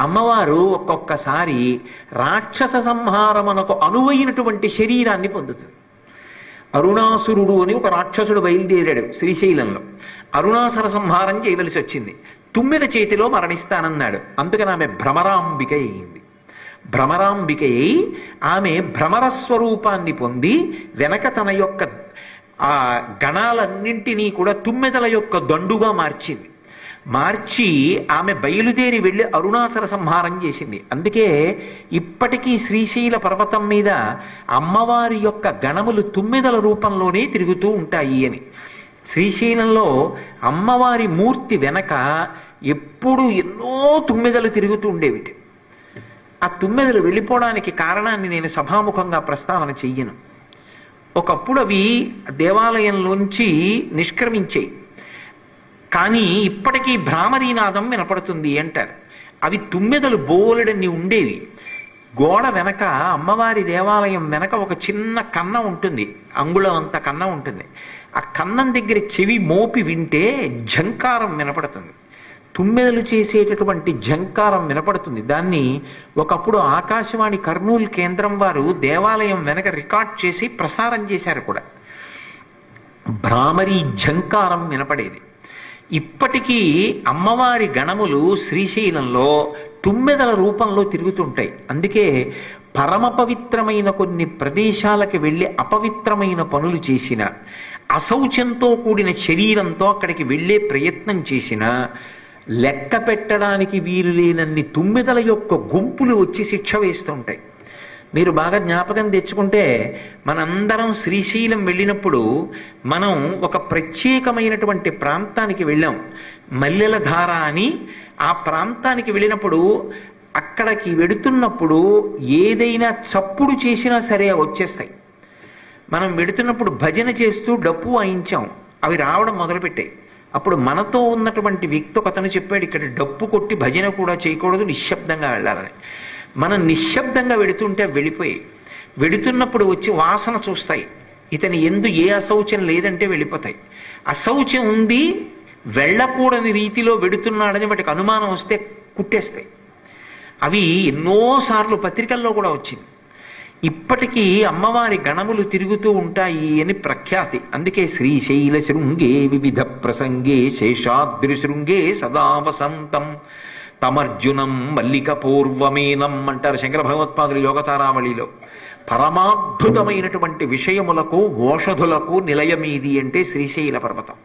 అమ్మవారు ఒక్కొక్కసారి రాక్షస సంహారమునకు అనువైనటువంటి శరీరాన్ని పొందుతుంది. అరుణాసురుడు అని ఒక రాక్షసుడు బయలుదేరాడు శ్రీశైలంలో. అరుణాసుర సంహారం చేయవలసి వచ్చింది. తుమ్మెద చేతిలో మరణిస్తానన్నాడు. అందుకని ఆమె భ్రమరాంబిక అయింది. భ్రమరాంబిక అయి ఆమె భ్రమర స్వరూపాన్ని పొంది వెనక తన యొక్క ఆ గణాలన్నింటినీ కూడా తుమ్మెదల యొక్క దండుగా మార్చింది. మార్చి ఆమె బయలుదేరి వెళ్ళి అరుణాసుర సంహారం చేసింది. అందుకే ఇప్పటికీ శ్రీశైల పర్వతం మీద అమ్మవారి యొక్క గణములు తుమ్మెదల రూపంలోనే తిరుగుతూ ఉంటాయి అని. శ్రీశైలంలో అమ్మవారి మూర్తి వెనక ఎప్పుడూ ఎన్నో తుమ్మెదలు తిరుగుతూ ఉండేవిటి. ఆ తుమ్మెదలు వెళ్ళిపోవడానికి కారణాన్ని నేను సభాముఖంగా ప్రస్తావన చెయ్యను. ఒకప్పుడు అవి దేవాలయంలోంచి నిష్క్రమించాయి, కానీ ఇప్పటికీ భ్రామరీనాదం వినపడుతుంది అంటారు. అవి తుమ్మెదలు బోలెడన్ని ఉండేవి. గోడ వెనక అమ్మవారి దేవాలయం వెనక ఒక చిన్న కన్నం ఉంటుంది, అంగుళం అంత కన్నం ఉంటుంది. ఆ కన్నం దగ్గర చెవి మోపి వింటే ఝంకారం వినపడుతుంది. తుమ్మెదలు చేసేటటువంటి ఝంకారం వినపడుతుంది. దాన్ని ఒకప్పుడు ఆకాశవాణి కర్నూలు కేంద్రం వారు దేవాలయం వెనక రికార్డ్ చేసి ప్రసారం చేశారు కూడా. భ్రామరీ ఝంకారం వినపడేది. ఇప్పటికీ అమ్మవారి గణములు శ్రీశైలంలో తుమ్మెదల రూపంలో తిరుగుతుంటాయి. అందుకే పరమ పవిత్రమైన కొన్ని ప్రదేశాలకు వెళ్ళి అపవిత్రమైన పనులు చేసిన, అశౌచంతో కూడిన శరీరంతో అక్కడికి వెళ్ళే ప్రయత్నం చేసిన, లెక్క పెట్టడానికి వీలు లేనన్ని తుమ్మెదల యొక్క గుంపులు వచ్చి శిక్ష వేస్తుంటాయి. మీరు బాగా జ్ఞాపకం తెచ్చుకుంటే మనందరం శ్రీశైలం వెళ్ళినప్పుడు మనం ఒక ప్రత్యేకమైనటువంటి ప్రాంతానికి వెళ్ళాం, మల్లెల ధార అని. ఆ ప్రాంతానికి వెళ్ళినప్పుడు అక్కడికి వెడుతున్నప్పుడు ఏదైనా చప్పుడు చేసినా సరే వచ్చేస్తాయి. మనం వెడుతున్నప్పుడు భజన చేస్తూ డప్పు వాయించాం, అవి రావడం మొదలుపెట్టాయి. అప్పుడు మనతో ఉన్నటువంటి వ్యక్తి ఒకతను చెప్పాడు, ఇక్కడ డప్పు కొట్టి భజన కూడా చేయకూడదు, నిశ్శబ్దంగా వెళ్ళాలని. మనం నిశ్శబ్దంగా వెడుతుంటే వెళ్ళిపోయి, వెడుతున్నప్పుడు వచ్చి వాసన చూస్తాయి. ఇతని ఎందు ఏ అశౌచం లేదంటే వెళ్ళిపోతాయి. అశౌచం ఉంది, వెళ్ళకూడని రీతిలో వెడుతున్నాడని వాటికి అనుమానం వస్తే కుట్టేస్తాయి. అవి ఎన్నోసార్లు పత్రికల్లో కూడా వచ్చింది. ఇప్పటికీ అమ్మవారి గణములు తిరుగుతూ ఉంటాయి అని ప్రఖ్యాతి. అందుకే శ్రీశైల శృంగే వివిధ ప్రసంగే శేషాద్రి శృంగే సదా వసంతం తమర్జునం మల్లిక పూర్వమేనం అంటారు శంకర భగవత్పాదులు యోగతారావళిలో. పరమాద్భుతమైనటువంటి విషయములకు ఓషధులకు నిలయమీది అంటే శ్రీశైల పర్వతం.